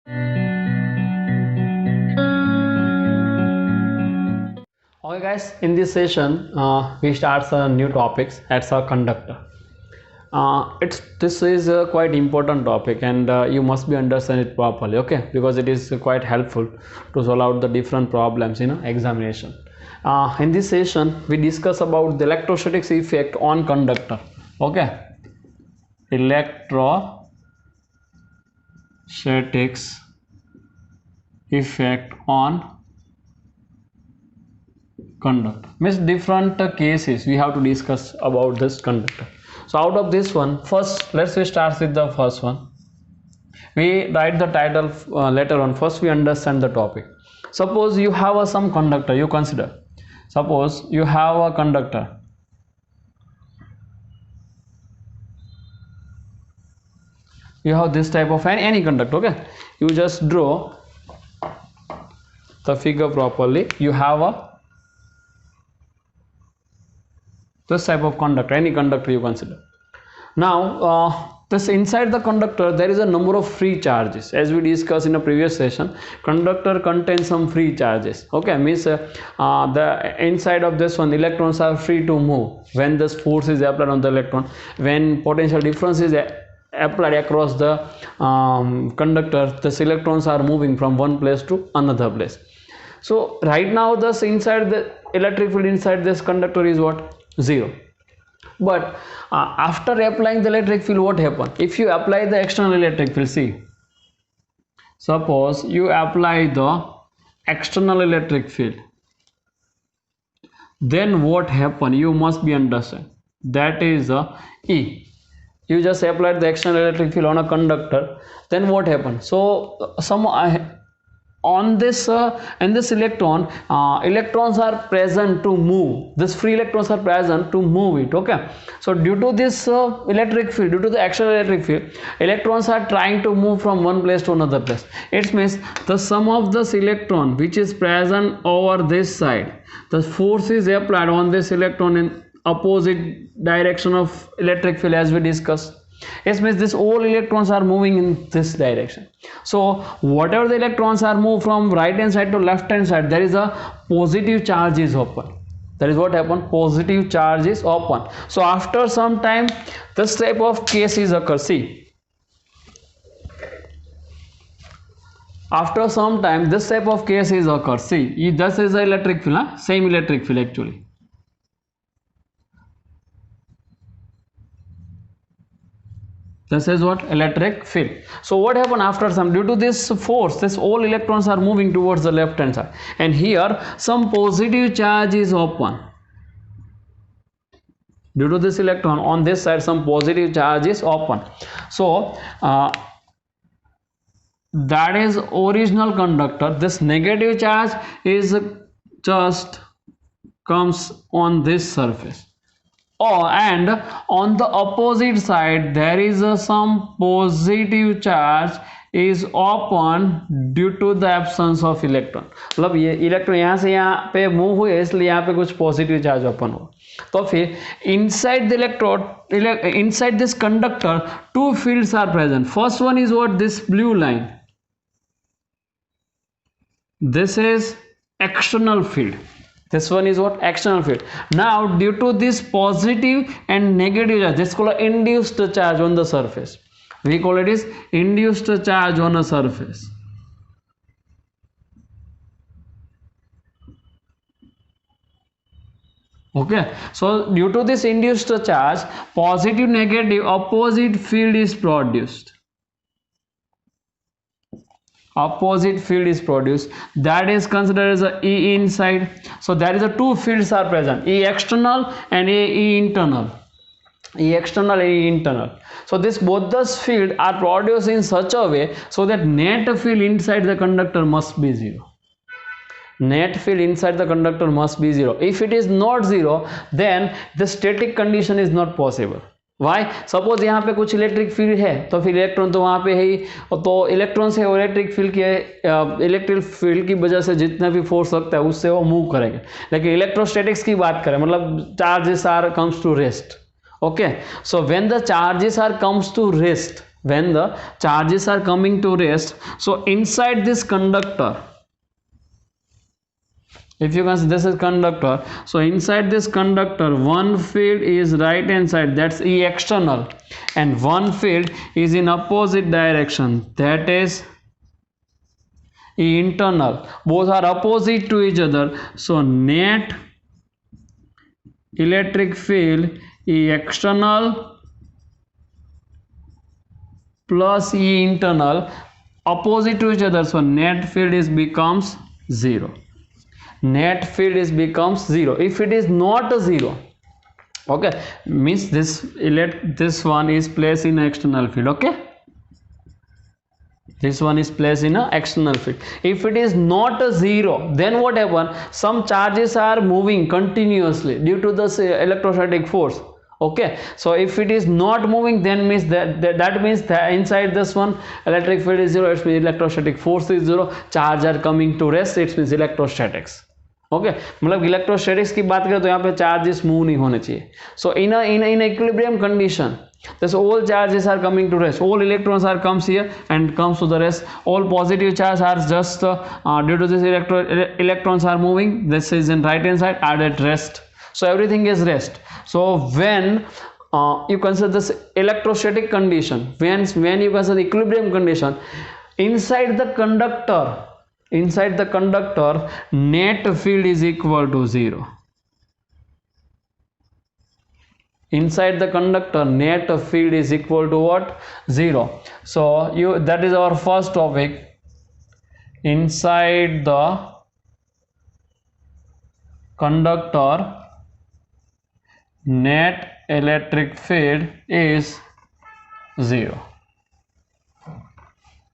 Okay guys, in this session we start some new topics. That's a conductor. It's this is a quite important topic, and you must be understand it properly, okay, because it is quite helpful to solve out the different problems in examination. In this session we discuss about the electrostatics effect on conductor, okay. Electrostatics effect on conductor means different cases we have to discuss about this conductor. So out of this one, first let's start with the first one. We write the title later on. First we understand the topic. Suppose you have some conductor, you consider, suppose you have a conductor, you have this type of any conductor, okay. You just draw the figure properly. You have this type of conductor, any conductor you consider. Now this inside the conductor there is a number of free charges. As we discussed in a previous session, conductor contains some free charges, okay. Means the inside of this one, electrons are free to move when this force is applied on the electron, when potential difference is applied across the conductor, these electrons are moving from one place to another place. So right now this inside the electric field inside this conductor is what? 0. But after applying the electric field, what happen? If you apply the external electric field, see, suppose you apply the external electric field, then what happen? You must be understand, that is E. You just applied the external electric field on a conductor, then what happens? So some on this in this electron, electrons are present to move. This free electrons are present to move it, okay. So due to this electric field, due to the external electric field, electrons are trying to move from one place to another place. It means the sum of this electron which is present over this side, the force is applied on this electron in opposite direction of electric field, as we discussed. It means this all electrons are moving in this direction. So whatever the electrons are moved from right hand side to left hand side, there is a positive charge is open. That is what happened, positive charge is open. So after some time this type of cases occur. See, after some time this type of cases occur. See, this is the electric field, same electric field actually. This is what? Electric field. So what happened after some, due to this force, this all electrons are moving towards the left hand side, and here some positive charge is open. Due to this electron on this side, some positive charge is open. So that is original conductor. This negative charge is just comes on this surface. And on the opposite side there is some positive charge is open due to the absence of electron. मतलब ये electron यहाँ से यहाँ पे move हुए, इसलिए यहाँ पे कुछ पॉजिटिव चार्ज ओपन हो. तो फिर inside the electrode, inside this conductor, two fields are present. First one is what? This blue line. This is external field. This one is what? External field. Now due to this positive and negative charge, this is called induced charge on the surface. We call it is induced charge on a surface. Okay, so due to this induced charge, positive, negative, opposite field is produced. Opposite field is produced, that is considered as a E inside. So there is a two fields are present, E external and E internal. E external, E internal. So this both those field are produced in such a way so that net field inside the conductor must be 0. Net field inside the conductor must be 0. If it is not 0, then the static condition is not possible. Why suppose यहाँ पे कुछ electric field है तो फिर electron तो वहाँ पे है ही, तो इलेक्ट्रॉन से इलेक्ट्रिक फील्ड के इलेक्ट्रिक फील्ड की वजह से जितना भी फोर्स लगता है उससे वो मूव करेंगे. लेकिन इलेक्ट्रोस्टैटिक्स की बात करें मतलब charges are comes to rest. Okay, so when the charges are comes to rest, when the charges are coming to rest, so inside this conductor, if you consider this is conductor, so inside this conductor one field is right hand side, that's E external, and one field is in opposite direction, that is E internal. Both are opposite to each other, so net electric field E external plus E internal opposite to each other, so net field is becomes 0. Net field is becomes 0. If it is not a 0, okay, means this one is placed in external field, okay, this one is placed in a external field. If it is not a 0, then what happen, some charges are moving continuously due to this electrostatic force, okay. So if it is not moving, then means that means that inside this one electric field is 0, it means electrostatic force is 0, charge are coming to rest, it means electrostatics, okay मतलब electrostatics की बात करें तो यहाँ पे charges move नहीं होने चाहिए. So in equilibrium condition this all charges are coming to rest, all electrons are comes here and comes to the rest, all positive charges are just due to this electrons are moving, this is in right hand side are at rest, so everything is rest. So when you consider this electrostatic condition, when you consider the equilibrium condition, inside the conductor net field is equal to 0. Inside the conductor net field is equal to what? 0. So that is our first topic. Inside the conductor net electric field is 0.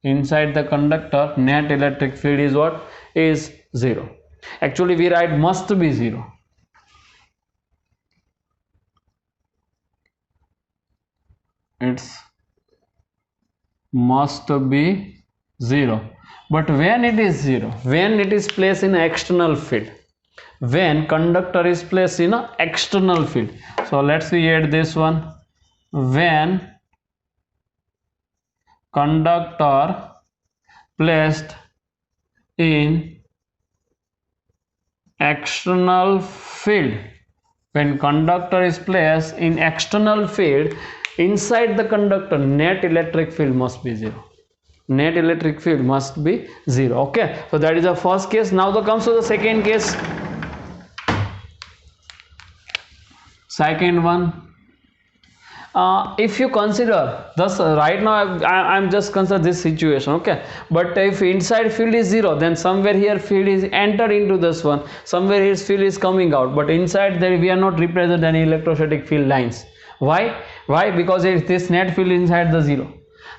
Inside the conductor net electric field is what? Is 0. Actually we write must be 0. It's must be 0. But when it is 0, when it is placed in external field, when conductor is placed in a external field, so let's we add this one, when conductor placed in external field, when conductor is placed in external field, inside the conductor net electric field must be 0. Net electric field must be 0. Okay, so that is the first case. Now comes to the second case. Second one, if you consider thus right now I'm just consider this situation, okay, but if inside field is 0, then somewhere here field is entered into this one, somewhere here field is coming out, but inside there we are not represent any electrostatic field lines. Why? Because if this net field inside the 0,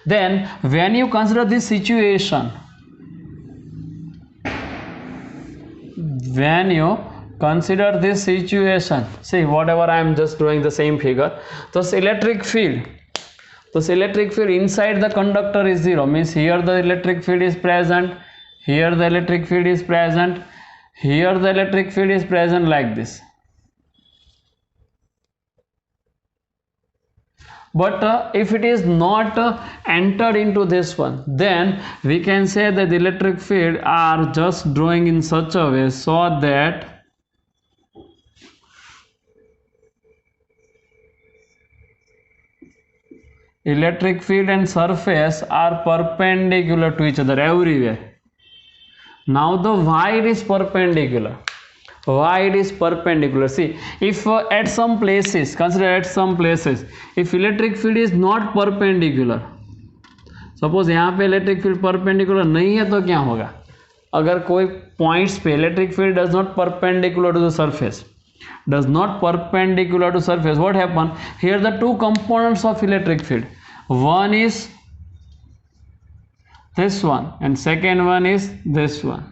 then when you consider this situation, when you consider this situation, see whatever I am just drawing the same figure, this electric field inside the conductor is 0, means here the electric field is present, here the electric field is present, here the electric field is present like this. But if it is not entered into this one, then we can say that the electric field are just drawing in such a way so that electric field and surface are perpendicular to each other everywhere. Now the why it is perpendicular? Why it is perpendicular? See, if at some places, consider at some places, if electric field is not perpendicular, suppose यहाँ पे electric field perpendicular नहीं है तो क्या होगा? अगर कोई points पे electric field does not perpendicular to the surface, what happen? Here the two components of electric field, one is this one and second one is this one,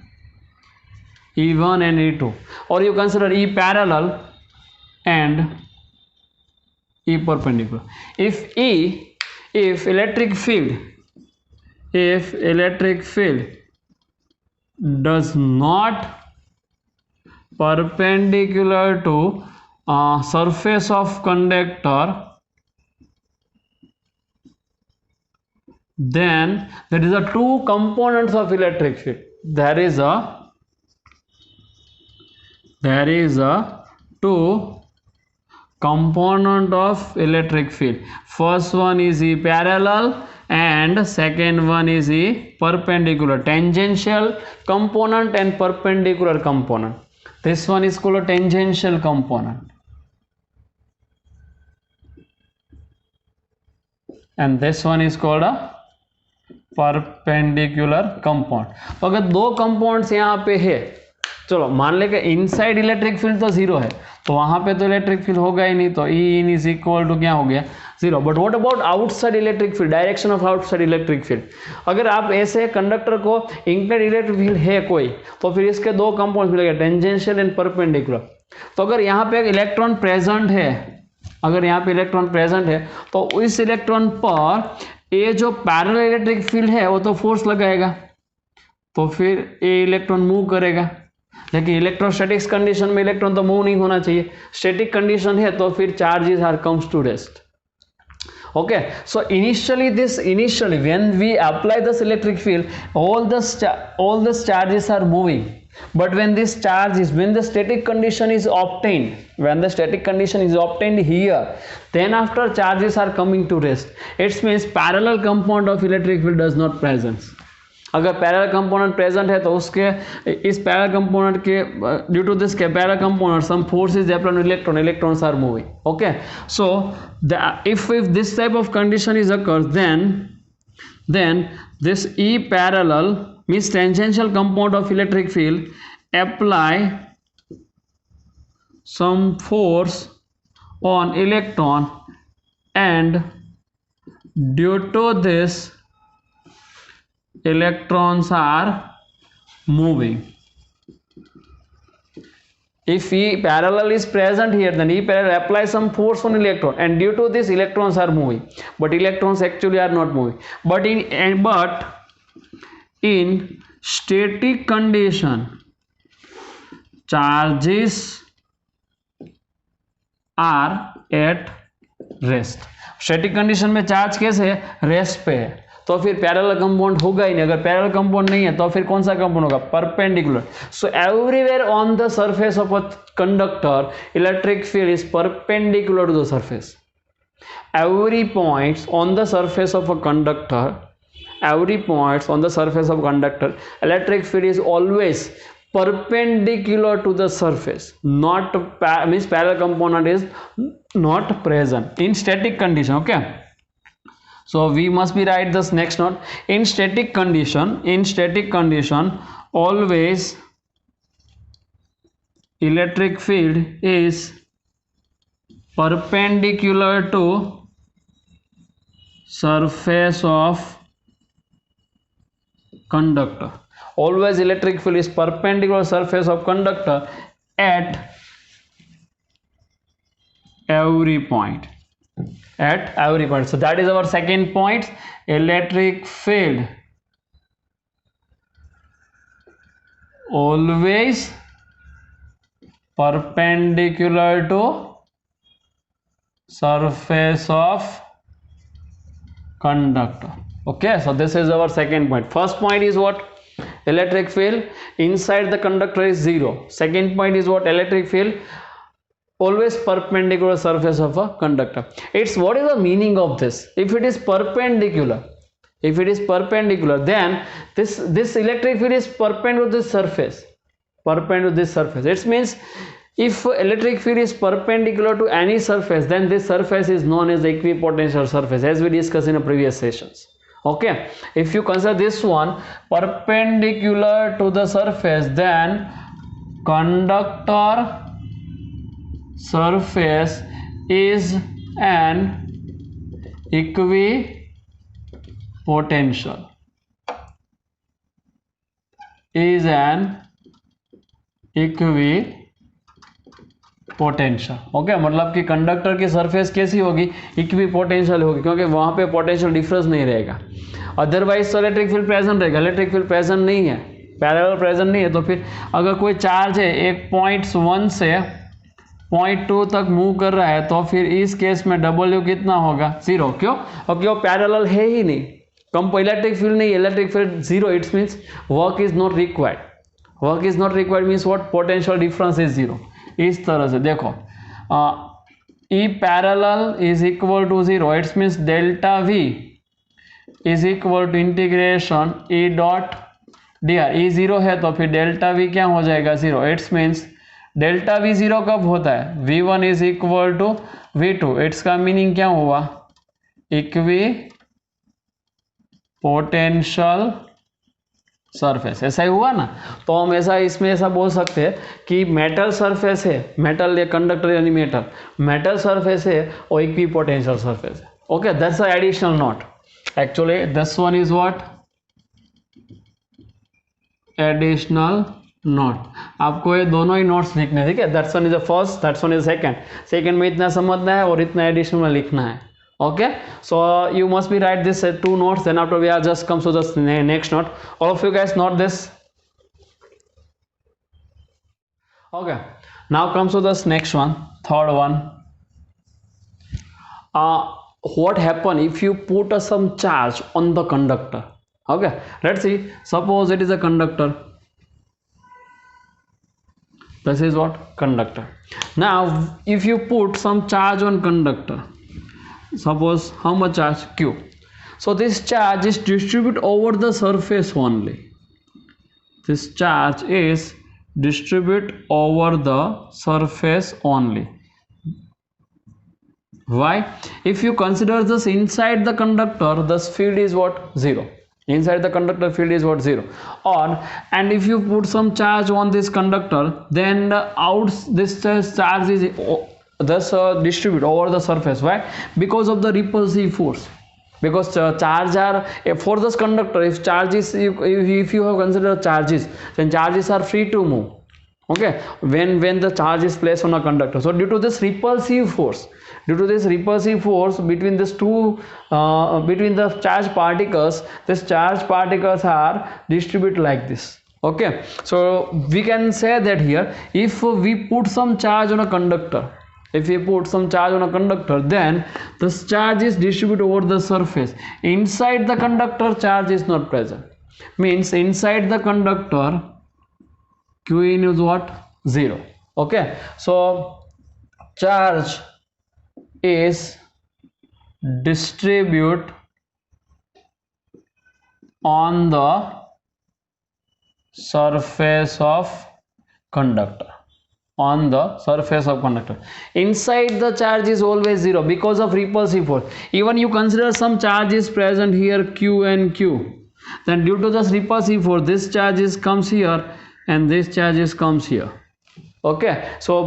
E1 and E2, or you consider E parallel and E perpendicular. If electric field does not perpendicular to surface of conductor, then there is a two components of electric field. There is a two component of electric field. First one is the parallel and second one is the perpendicular. Tangential component and perpendicular component. This one is called a tangential component and this one is called a perpendicular compound. तो अगर दो compounds यहाँ पे है, चलो मान ले कि इनसाइड इलेक्ट्रिक फील्ड तो जीरो है, तो वहां पे तो इलेक्ट्रिक फील्ड होगा ही नहीं, तो ई इन इज इक्वल टू क्या हो गया, zero. But what about outside electric field, direction of outside electric field. अगर आप ऐसे कंडक्टर को इंक्लाइंड इलेक्ट्रिक फील्ड है कोई, तो फिर इसके दो कंपाउंड्स मिलेंगे, टेंजेंशियल एंड परपेंडिकुलर. तो अगर यहाँ पे एक इलेक्ट्रॉन प्रेजेंट है, अगर यहाँ पे इलेक्ट्रॉन प्रेजेंट है, तो इस इलेक्ट्रॉन पर ये जो पैरेलल इलेक्ट्रिक फील्ड है वो तो फोर्स लगाएगा, तो फिर ये इलेक्ट्रॉन मूव करेगा. लेकिन इलेक्ट्रोस्टैटिक्स कंडीशन में इलेक्ट्रॉन तो मूव नहीं होना चाहिए, स्टैटिक कंडीशन है, तो फिर charges are comes to rest. Okay, so initially when we apply this electric field, all the charges are moving. But when the static condition is obtained, here, then after charges are coming to rest. It means parallel component of electric field does not present. अगर parallel component present है तो उसके इस parallel component के due to this parallel component some force is applied on electron, electrons are moving. Okay, so if this type of condition is occurs, then this E parallel means tangential component of electric field apply some force on electron, and due to this electrons are moving. If E parallel is present here, then E parallel applies some force on electron, and due to this electrons are moving, but electrons actually are not moving. But in static condition, charges are at rest. Static condition में charge कैसे है, rest पे है, तो फिर parallel compound होगा ही नहीं. अगर पैरेलल कंपाउंड नहीं है तो फिर कौन सा कंपाउंड होगा, perpendicular. So everywhere on the surface of a conductor electric field is perpendicular to the surface. Every points on the surface of a conductor, electric field is always perpendicular to the surface, not means parallel component is not present in static condition. Okay, so we must be write this next note. In static condition always electric field is perpendicular to surface of conductor. Always electric field is perpendicular to surface of conductor at every point. So that is our second point. Electric field always perpendicular to surface of conductor. Okay, so this is our second point. First point is what? Electric field inside the conductor is zero. Second point is what? Electric field always perpendicular surface of a conductor. It's what is the meaning of this? If it is perpendicular, then this electric field is perpendicular to this surface. It means if electric field is perpendicular to any surface, then this surface is known as the equipotential surface, as we discussed in the previous sessions. Okay, if you consider this one perpendicular to the surface, then conductor surface is an equipotential. Potential. Okay, मतलब कि conductor की surface कैसी होगी, equipotential होगी, क्योंकि वहां पे potential difference नहीं रहेगा. अदरवाइज तो इलेक्ट्रिक फील्ड प्रेजेंट रहेगा. इलेक्ट्रिक फील्ड प्रेजेंट नहीं है, पैरेलल प्रेजेंट नहीं है, तो फिर अगर कोई चार्ज है एक पॉइंट 1 से पॉइंट 2 तक मूव कर रहा है, तो फिर इस केस में W कितना होगा, 0. क्यों? क्योंकि वो पैरेलल है ही नहीं. electric field नहीं, electric field 0, it means work is not required. Work is not required means what? Potential difference is 0. इस तरह से देखो, E parallel is equal to 0, it means delta V is equal to integration E dot dr. E 0 है तो फिर delta V क्या हो जाएगा? 0. इट्स मीन्स डेल्टा V 0 कब होता है? V1 is equal to V2. It's का मीनिंग क्या हुआ? इक्वी पोटेंशियल सरफेस, ऐसा ही हुआ ना। तो हम ऐसा इसमें ऐसा बोल सकते हैं कि मेटल सरफेस है, मेटल या कंडक्टर यानी मेटल सरफेस है और इक्वी पोटेंशियल सरफेस है। Okay, that's a additional note. Actually this one is what? Additional note. आपको ये दोनों ही नोट्स लिखने हैं, ठीक है। That's one is the first, that's one is second. Second में इतना समझना है और इतना एडिशनल में लिखना है। Okay, so you must be write this 2 notes, then after we are just comes to the next note. All of you guys note this. Okay, now comes to this next one, third one. What happen if you put some charge on the conductor? Okay, let's see. Suppose it is a conductor. This is what? Conductor. Now if you put some charge on conductor, suppose how much charge? Q. So this charge is distributed over the surface only. This charge is distributed over the surface only. Why? If you consider this inside the conductor, the field is what? 0. Inside the conductor field is what? 0. And if you put some charge on this conductor, then this charge is thus distribute over the surface. Why? Because of the repulsive force. Because charge are for this conductor, if charges, if you have considered charges, then charges are free to move. Okay, when the charge is placed on a conductor. So due to this repulsive force, between these two between the charged particles, these charged particles are distributed like this. Okay, so we can say that here, if we put some charge on a conductor, then this charge is distributed over the surface. Inside the conductor, charge is not present. Means inside the conductor, Q in is what? 0. Okay, so charge is distributed on the surface of conductor. On the surface of conductor. Inside the charge is always 0 because of repulsive force. Even you consider some charge is present here, Q and Q, then due to this repulsive force, this charge is comes here and this charge is comes here. Okay, so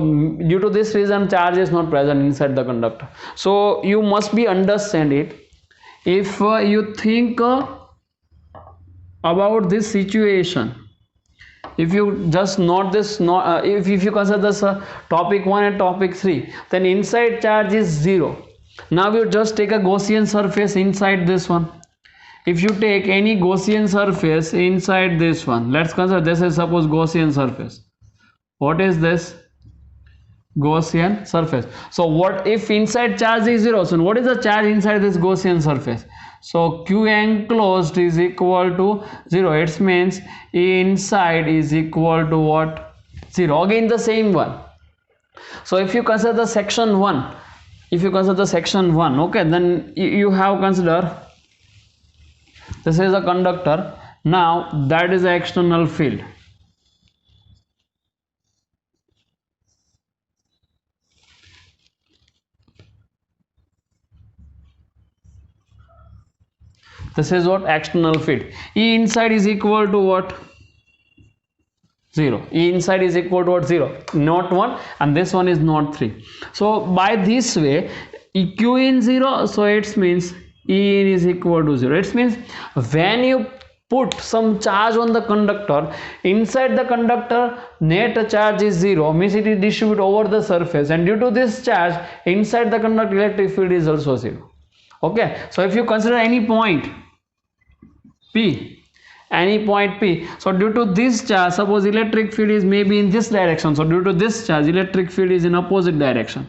due to this reason, charge is not present inside the conductor. So you must be understand it. If you think about this situation, if you just note this, if you consider this topic 1 and topic 3, then inside charge is 0. Now you just take a Gaussian surface inside this one. If you take any Gaussian surface inside this one, let's consider this is suppose Gaussian surface. What is this? Gaussian surface. So what if inside charge is 0? So what is the charge inside this Gaussian surface? So Q enclosed is equal to 0. It means inside is equal to what? 0. Again the same one. So if you consider the section 1, okay, then you have consider this is a conductor. Now that is the external field. This is what? External field. E inside is equal to what? 0. E inside is equal to what? 0. Not 1, and this one is not 3. So by this way, Q in 0, so it means E in is equal to 0. It means when you put some charge on the conductor, inside the conductor net charge is 0, means it is distributed over the surface, and due to this charge inside the conductor, electric field is also 0. Okay, so if you consider any point P, so due to this charge, suppose electric field is maybe in this direction, so due to this charge electric field is in opposite direction,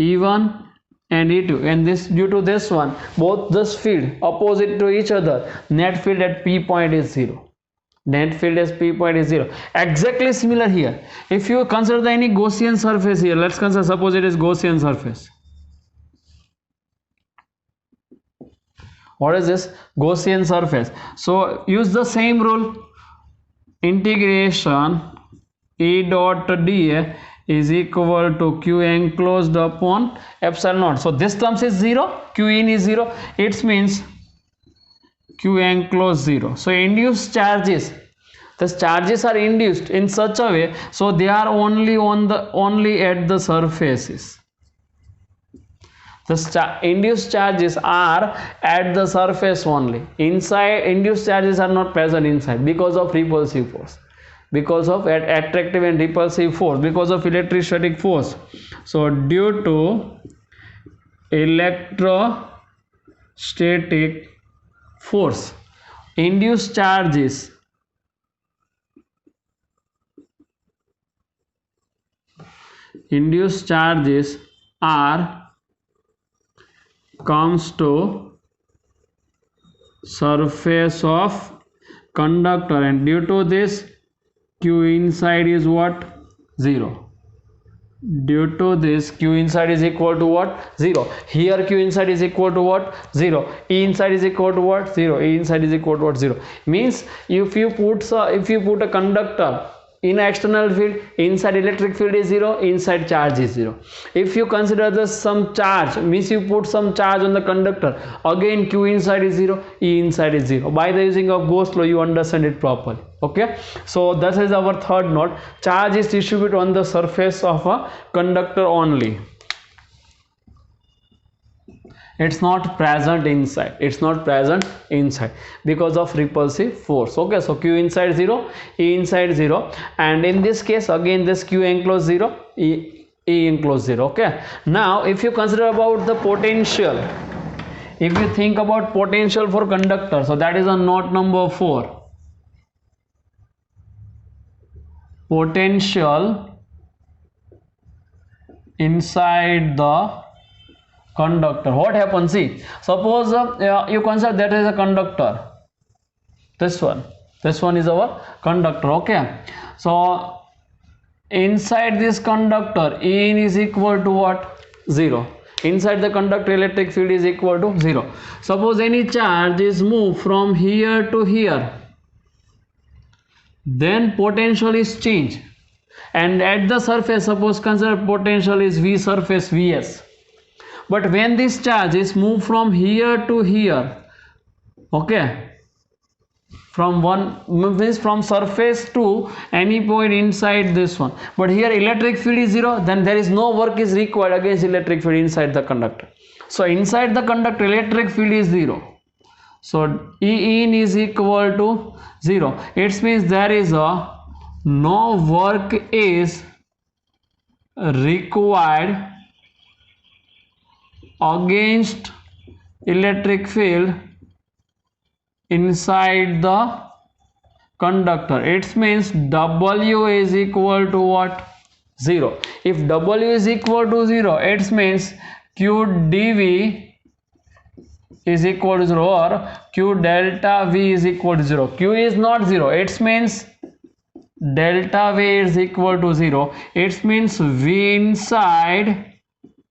E1 and E2, and this due to this one, both this field opposite to each other, net field at P point is 0. Net field as P point is 0. Exactly similar here. If you consider any Gaussian surface here, let's consider, suppose it is Gaussian surface. What is this? Gaussian surface. So use the same rule. Integration E dot dA is equal to Q enclosed upon epsilon naught. So this terms is 0, Q in is 0. It means Q enclosed 0. So induced charges, the charges are induced in such a way, so they are only at the surfaces. The induced charges are at the surface only. Inside, induced charges are not present inside because of repulsive force, because of attractive and repulsive force, because of electrostatic force. So due to electrostatic force, induced charges are comes to surface of conductor, and due to this Q inside is what? 0. Due to this Q inside is equal to what? 0. Here Q inside is equal to what? 0. E inside is equal to what? 0. E inside is equal to what? 0. Means if you put a conductor in external field, inside electric field is 0, inside charge is 0. If you consider this some charge, means you put some charge on the conductor, again Q inside is 0, E inside is 0. By the using of Gauss law, you understand it properly. Okay, so that is our third note. Charge is distributed on the surface of a conductor only. It's not present inside. It's not present inside because of repulsive force. Okay, so Q inside 0, E inside 0, and in this case again this Q enclosed 0, E enclosed 0. Okay, now if you consider about the potential, if you think about potential for conductor, so that is a note number 4. Potential inside the conductor. What happens? See, suppose you consider that is a conductor. This one is our conductor. Okay, so inside this conductor, E in is equal to what? 0. Inside the conductor, electric field is equal to 0. Suppose any charge is moved from here to here, then potential is changed, and at the surface, suppose consider potential is V surface Vs. But when this charge is moved from here to here, okay, from surface to any point inside this one, but here electric field is 0, then there is no work is required against electric field inside the conductor. So inside the conductor, electric field is 0. So E in is equal to 0. It means there is no work is required against electric field inside the conductor. It means W is equal to what? 0. If W is equal to 0, it means Q dV is equal to 0, or Q delta V is equal to 0. Q is not 0. It means delta V is equal to 0. It means V inside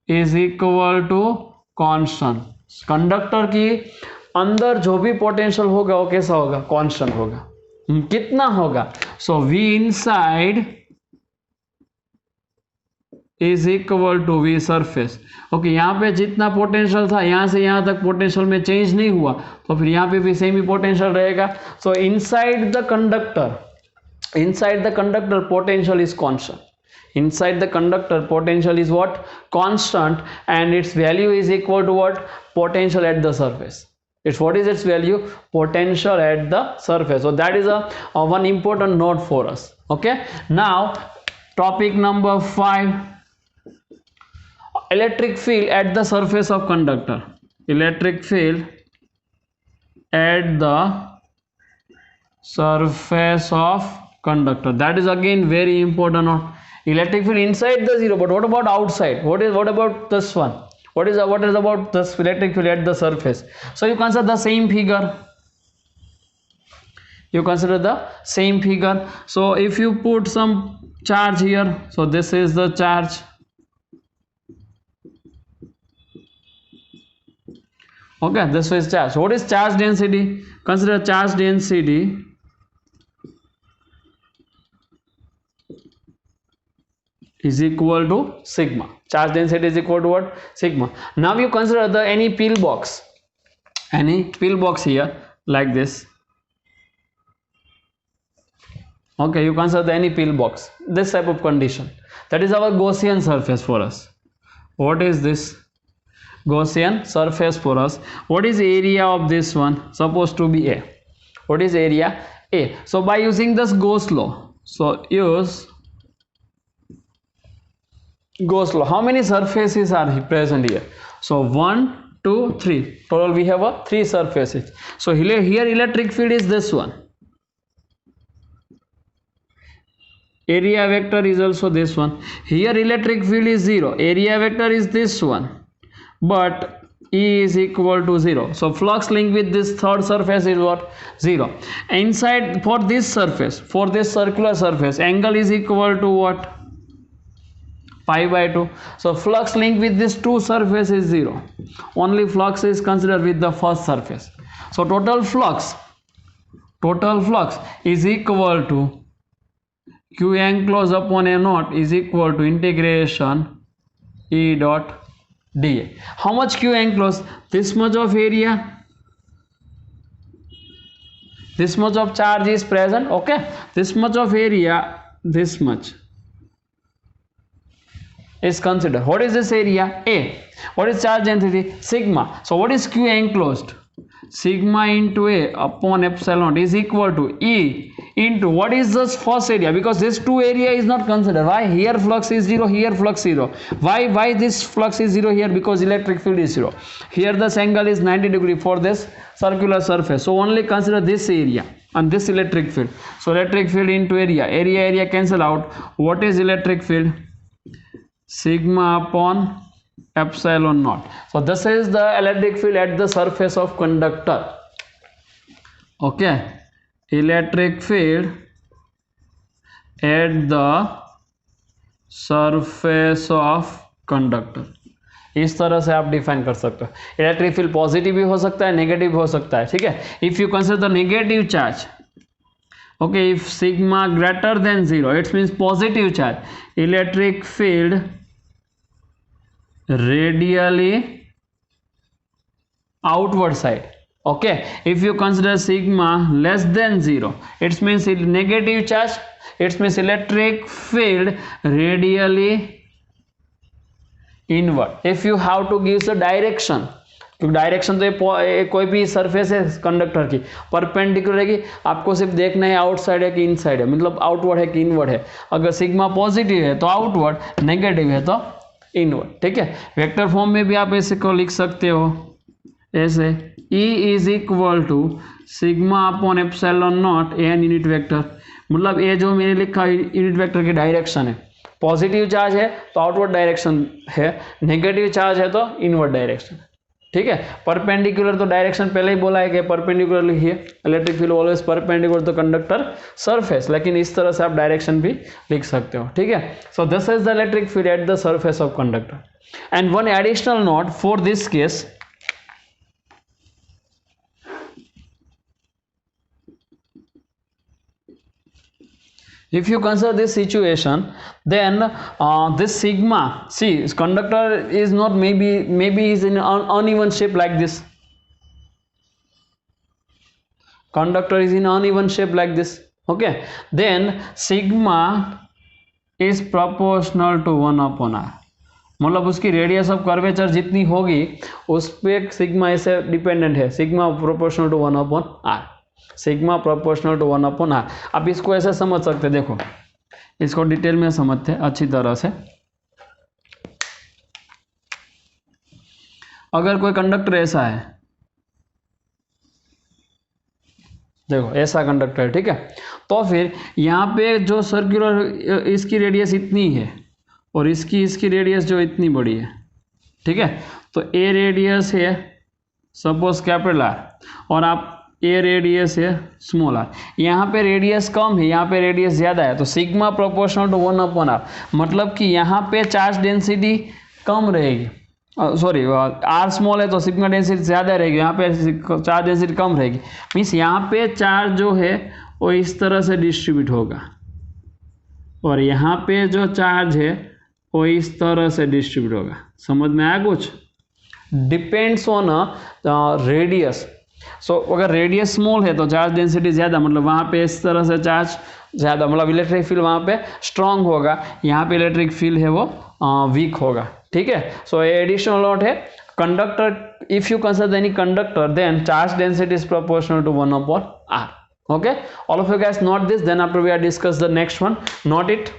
is equal to constant. Conductor की अंदर जो भी potential होगा वो कैसा होगा? Constant होगा. कितना होगा? So V inside is equal to V surface. Okay, यहाँ पे जितना पोटेंशियल था यहाँ से यहाँ तक पोटेंशियल में चेंज नहीं हुआ, तो फिर यहाँ पे भी सेम ही पोटेंशियल रहेगा. सो inside the conductor potential is constant. Inside the conductor, potential is what? Constant, and its value is equal to what? Potential at the surface. What is its value? Potential at the surface. So that is a one important note for us. Okay. Now topic number 5. Electric field at the surface of conductor. Electric field at the surface of conductor. That is again very important note. Electric field inside the 0, but what about outside? What about this one? what is about the electric field at the surface? So you consider the same figure. So if you put some charge here, so this is the charge. Okay, this is charge. What is charge density? Consider charge density is equal to sigma. Charge density is equal to what? Sigma. Now you consider the any pillbox here like this. Okay, you consider any pillbox, this type of condition. That is our Gaussian surface for us. What is this? Gaussian surface for us. What is area of this one? Supposed to be A. What is area? A. So by using this Gauss law, so use Gauss law. How many surfaces are present here? So 1, 2, 3. Total we have 3 surfaces. So here electric field is this one. Area vector is also this one. Here electric field is 0. Area vector is this one. But E is equal to 0. So flux link with this third surface is what? 0. Inside for this surface, for this circular surface, angle is equal to what? Pi by 2. So flux link with this two surface is 0. Only flux is considered with the first surface. So total flux is equal to Q enclosed upon A naught is equal to integration E dot dA. How much Q enclosed? This much of area, this much of charge is present. Okay, this much of area, this much is considered. What is this area? A. What is charge density? Sigma. So what is Q enclosed? Sigma into A upon epsilon is equal to E into what is this first area, because this two area is not considered. Why? Here flux is 0, here flux 0. Why this flux is 0 here? Because electric field is 0. Here this angle is 90 degree for this circular surface. So only consider this area and this electric field. So electric field into area cancel out. What is electric field? Sigma upon epsilon naught. So this is the electric field at the surface of conductor. Okay, electric field at the surface of conductor. इस तरह से आप define कर सकते हो. Electric field positive भी हो सकता है, नेगेटिव भी हो सकता है. ठीक है. If you consider the negative charge, okay, if sigma greater than 0, it means positive charge. Electric field radially outward side. Okay, if you consider sigma less than 0, it means negative charge. It means electric field radially inward. If you have to give the direction, क्योंकि direction तो कोई भी surface है conductor की perpendicular रहेगी, आपको सिर्फ देखना है आउटसाइड है कि इनसाइड है, मतलब आउटवर्ड है कि इनवर्ड है. अगर सिग्मा पॉजिटिव है तो आउटवर्ड, नेगेटिव है तो इनवर्ड. ठीक है. वेक्टर फॉर्म में भी आप ऐसे को लिख सकते हो ऐसे, E is equal to sigma upon epsilon naught n unit vector. मतलब ये जो मैंने लिखा यूनिट वेक्टर की डायरेक्शन है. पॉजिटिव चार्ज है तो आउटवर्ड डायरेक्शन है, नेगेटिव चार्ज है तो इनवर्ड डायरेक्शन. ठीक है. परपेंडिकुलर तो डायरेक्शन पहले ही बोला है कि परपेंडिकुलर लिखिए. इलेक्ट्रिक फील्ड ऑलवेज परपेंडिकुलर तो कंडक्टर सरफेस, लेकिन इस तरह से आप डायरेक्शन भी लिख सकते हो. ठीक है. So this is the electric field at the surface of conductor. And one additional note for this case, if you consider this situation, then this sigma, see, conductor is not maybe is in uneven shape like this. Conductor is in uneven shape like this. Okay, then sigma is proportional to 1 upon r. मतलब उसकी radius of curvature जितनी होगी उस पर sigma ऐसे dependent है. Sigma proportional to 1 upon r. Sigma proportional to 1 upon r. आप इसको ऐसे समझ सकते हैं. देखो, इसको डिटेल में समझते हैं अच्छी तरह से. अगर कोई कंडक्टर ऐसा है, देखो ऐसा कंडक्टर है. ठीक है. तो फिर यहाँ पे जो सर्कुलर, इसकी रेडियस इतनी है और इसकी रेडियस जो इतनी बड़ी है. ठीक है। तो ए रेडियस है सपोज कैपिटल आर, और आप ए रेडियस है स्मॉल आर। यहाँ पे रेडियस कम है, यहाँ पे रेडियस ज़्यादा है, तो सिग्मा प्रोपोर्शनल टू 1/r, मतलब कि यहाँ पे चार्ज डेंसिटी कम रहेगी, सॉरी आर स्मॉल है तो सिग्मा डेंसिटी ज़्यादा रहेगी, यहाँ पे चार्ज डेंसिटी कम रहेगी। मीन्स यहाँ पे चार्ज जो है वो इस तरह से डिस्ट्रीब्यूट होगा, और यहाँ पे जो चार्ज है वो इस तरह से डिस्ट्रीब्यूट होगा। समझ में आया कुछ? Depends on radius. सो अगर रेडियस स्मॉल है तो चार्ज डेंसिटी ज़्यादा, मतलब वहाँ पे इस तरह से चार्ज ज़्यादा, मतलब इलेक्ट्रिक फील्ड वहाँ पे स्ट्रांग होगा, यहाँ पे इलेक्ट्रिक फील्ड है वो वीक होगा, ठीक है। सो ये एडिशनल नोट है, conductor, if you consider any conductor then charge density is proportional to 1/r. Okay, all of you guys note this, then after we are discuss the next one, note it.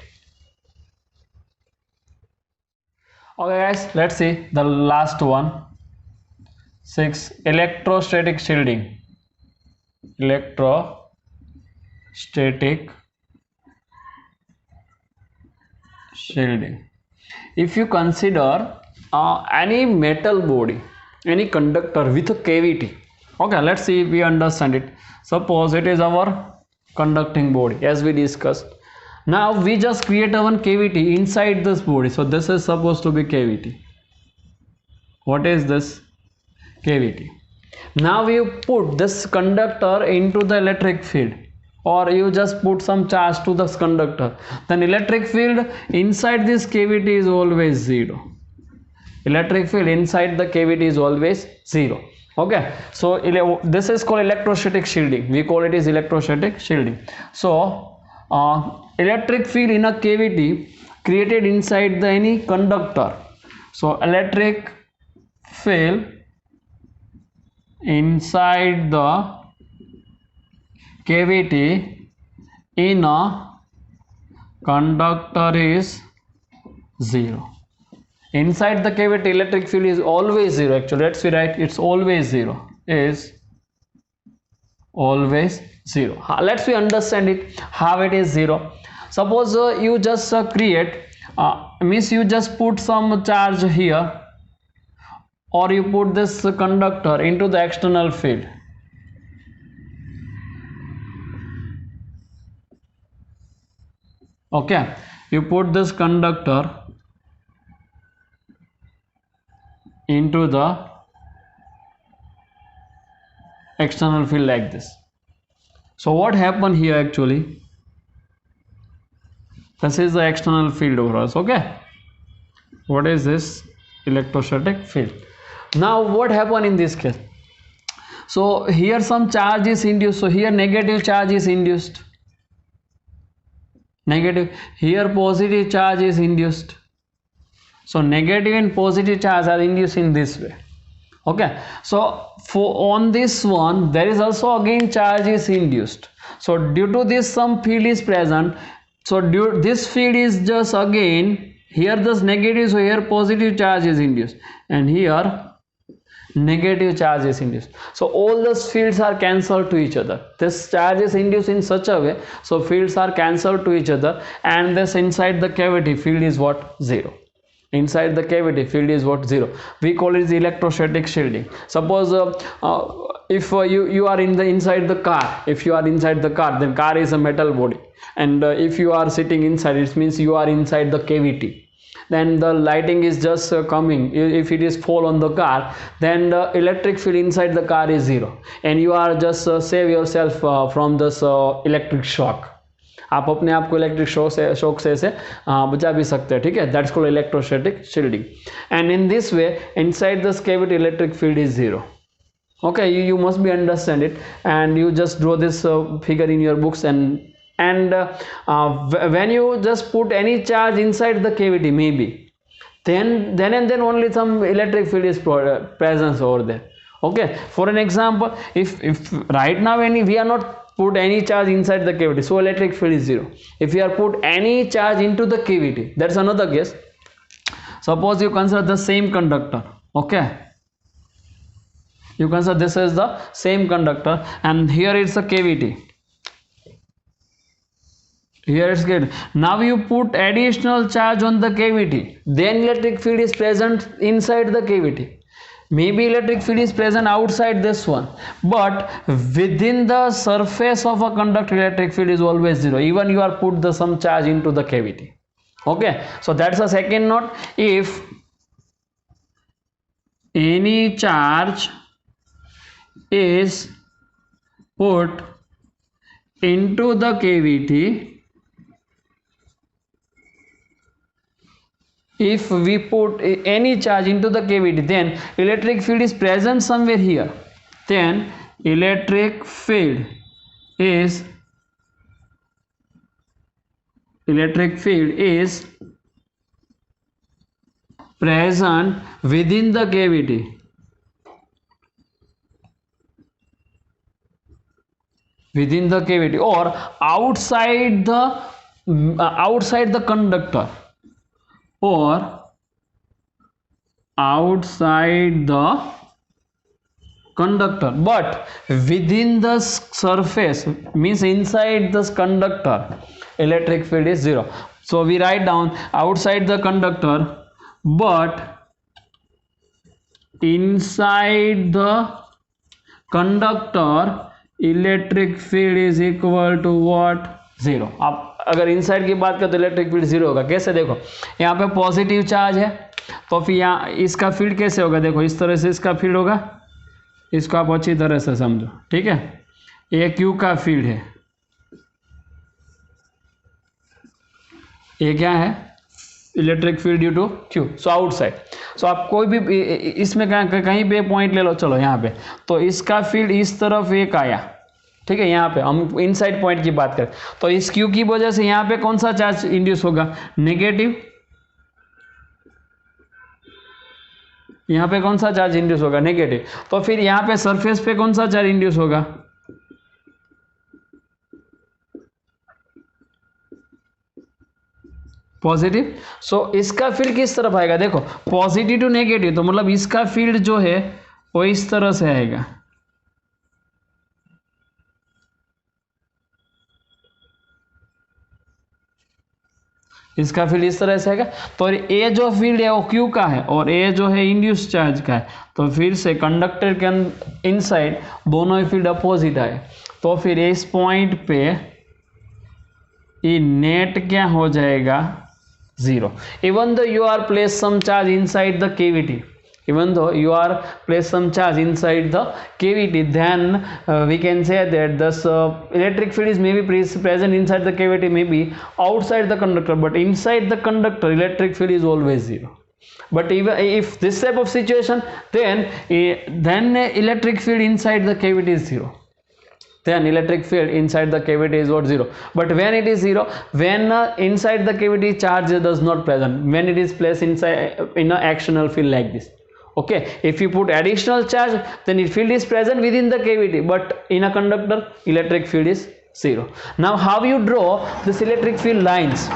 Okay guys, let's see the last one. 6, electrostatic shielding. Electrostatic shielding. If you consider any metal body, any conductor with a cavity, okay, let's see if we understand it. Suppose it is our conducting body as we discussed. Now we just create one cavity inside this body. So this is supposed to be cavity. What is this? Cavity. Now you put this conductor into the electric field, or you just put some charge to this conductor, then electric field inside this cavity is always 0. Electric field inside the cavity is always 0. Okay, so this is called electrostatic shielding. We call it as electrostatic shielding. So electric field in a cavity created inside the any conductor. So electric field inside the cavity in a conductor is 0. Inside the cavity electric field is always 0. Actually let's be right, it's always 0, is always 0. Let's we understand it how it is 0. Suppose you just create means you just put some charge here, or you put this conductor into the external field. Okay, you put this conductor into the external field like this. So what happened here actually? This is the external field over us. Okay, what is this? Electrostatic field. Now what happened in this case? So here some charge is induced, so here negative charge is induced, negative, here positive charge is induced. So negative and positive charge are induced in this way. Okay, so for on this one there is also again charge is induced. So due to this some field is present. So this field is just again here this negative, so here positive charge is induced, and here negative charge is induced. So all those fields are cancelled to each other. This charge is induced in such a way, so fields are cancelled to each other, and this inside the cavity field is what? 0. Inside the cavity field is what? 0. We call it the electrostatic shielding. Suppose if you are in the inside the car, if you are inside the car, then car is a metal body, and if you are sitting inside, it means you are inside the cavity. Then the lighting is just coming. If it is fall on the car, then the electric field inside the car is 0, and you are just save yourself from this electric shock. आप अपने आप को electric shock से ऐसे बचा भी सकते हैं, ठीक है। That's called electrostatic shielding, and in this way inside this cavity electric field is 0. Okay, you must be understand it, and you just draw this figure in your books, and when you just put any charge inside the cavity, maybe then and then only some electric field is present over there. Okay, for an example, if right now we are not put any charge inside the cavity, so electric field is 0. If you are put any charge into the cavity, that's another case. Suppose you consider the same conductor. Okay, you consider this is the same conductor, and here it's a cavity. Here it's good. Now you put additional charge on the cavity. Then electric field is present inside the cavity. Maybe electric field is present outside this one, but within the surface of a conductor, electric field is always zero. Even you are put the some charge into the cavity. Okay, so that's the second note. If any charge is put into the cavity, if we put any charge into the cavity, then electric field is present somewhere here. Then electric field is present within the cavity. Within the cavity or outside the conductor, or outside the conductor, but within the surface, means inside this conductor, electric field is zero. So we write down outside the conductor, but inside the conductor electric field is equal to what, zero. आप अगर inside की बात करें तो electric field zero होगा. कैसे? देखो यहाँ पे पॉजिटिव चार्ज है, तो फिर यहाँ इसका फील्ड कैसे होगा? देखो इस तरह से इसका फील्ड होगा. इसको आप अच्छी तरह से समझो, ठीक है. ये क्यू का फील्ड है, ये क्या है? Electric field due to Q. So outside. So आप कोई भी इसमें कहीं पे पॉइंट ले लो. चलो यहाँ पे तो इसका फील्ड इस तरफ एक आया, ठीक है. यहाँ पे हम इनसाइड पॉइंट की बात करें तो इस क्यू की वजह से यहाँ पे कौन सा चार्ज इंड्यूस होगा? नेगेटिव. यहाँ पे कौन सा चार्ज इंड्यूस होगा? नेगेटिव. तो फिर यहाँ पे सरफेस पे कौन सा चार्ज इंड्यूस होगा? पॉजिटिव. सो इसका फील्ड किस तरफ आएगा? देखो पॉजिटिव टू नेगेटिव, तो मतलब इसका फील्ड जो है वो इस तरह से आएगा. इसका फील्ड इस तरह से आएगा. तो ए जो फील्ड है वो क्यू का है और ए जो है इंड्यूस चार्ज का है. तो फिर से कंडक्टर के इनसाइड दोनों फील्ड अपोजिट आए, तो फिर इस पॉइंट पे ये नेट क्या हो जाएगा? Zero. Even though you are placed some charge inside the cavity, even though you are placed some charge inside the cavity, then we can say that this electric field is maybe present inside the cavity, maybe outside the conductor, but inside the conductor electric field is always zero. But even if this type of situation, then electric field inside the cavity is zero. Then electric field inside the cavity is what? Zero. But when it is zero, when inside the cavity charge does not present, when it is placed inside in an actional field like this. Okay, if you put additional charge, then the field is present within the cavity, but in a conductor electric field is zero. Now how you draw this electric field lines?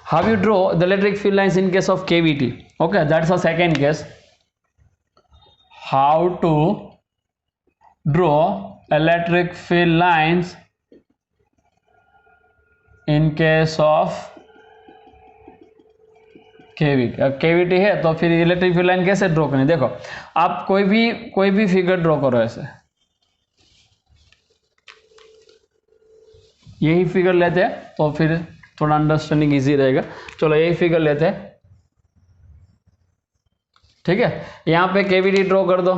How you draw the electric field lines in case of cavity? Okay, that's the second case. How to draw electric field lines in case of cavity है. तो फिर electric field line कैसे draw करें? देखो आप कोई भी figure draw करो. ऐसे यही फिगर लेते हैं तो फिर थोड़ा अंडरस्टैंडिंग इजी रहेगा. चलो यही फिगर लेते हैं, ठीक है. यहाँ पे कैविटी ड्रॉ कर दो.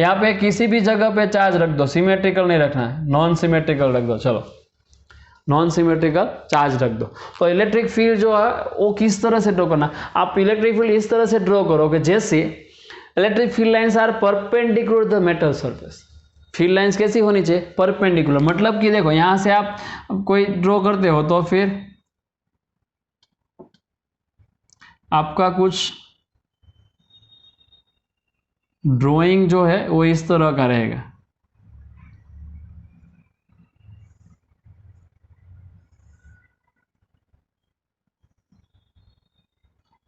यहाँ पे किसी भी जगह पे चार्ज रख दो, सिमेट्रिकल नहीं रखना है, नॉन सिमेट्रिकल रख दो. चलो नॉन सिमेट्रिकल चार्ज रख दो. तो इलेक्ट्रिक फील्ड जो है वो किस तरह से ड्रॉ करना? आप इलेक्ट्रिक फील्ड इस तरह से ड्रॉ करोगे जैसे electric field lines are perpendicular the metal surface. Field lines कैसी होनी चाहिए? परपेंडिकुलर. मतलब कि देखो यहां से आप कोई ड्रॉ करते हो तो फिर आपका कुछ ड्राइंग जो है वो इस तरह का रहेगा.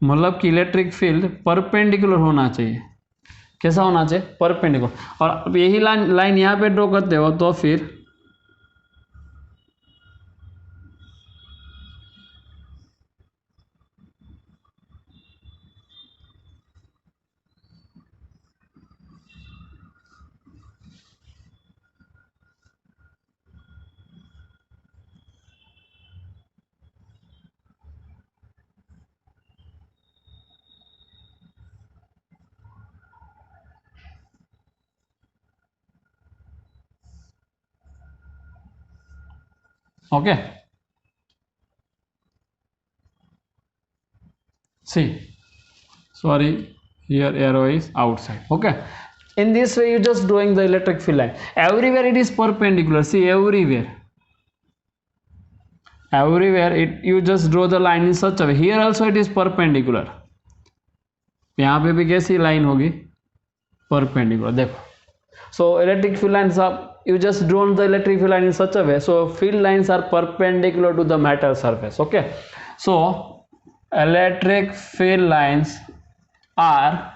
मतलब कि इलेक्ट्रिक फील्ड परपेंडिकुलर होना चाहिए. कैसा होना चाहिए? परपेंडिकुलर. और अब यही लाइन यहाँ पे ड्रॉ करते हो तो फिर Okay, see, sorry, here arrow is outside. Okay, in this way you just drawing the electric field line. Everywhere it is perpendicular. See, everywhere it, you just draw the line in such a way. Here also it is perpendicular. यहाँ पे भी कैसी line होगी, perpendicular. देखो, so electric field lines are, you just drawn the electric field line in such a way, so field lines are perpendicular to the metal surface. Okay, so electric field lines are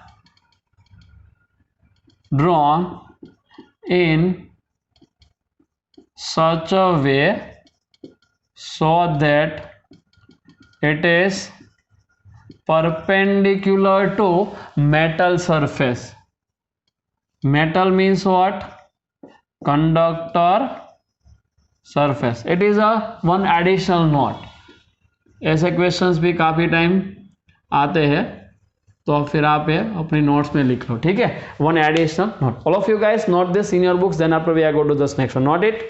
drawn in such a way so that it is perpendicular to metal surface. Metal means what? Conductor surface. It is a one additional note. ऐसे questions भी काफ़ी time आते हैं, तो फिर आप ये अपनी नोट्स में लिख लो. ठीक है, one additional note. All of you guys note this in your books, then after we are go to this next one. Note it.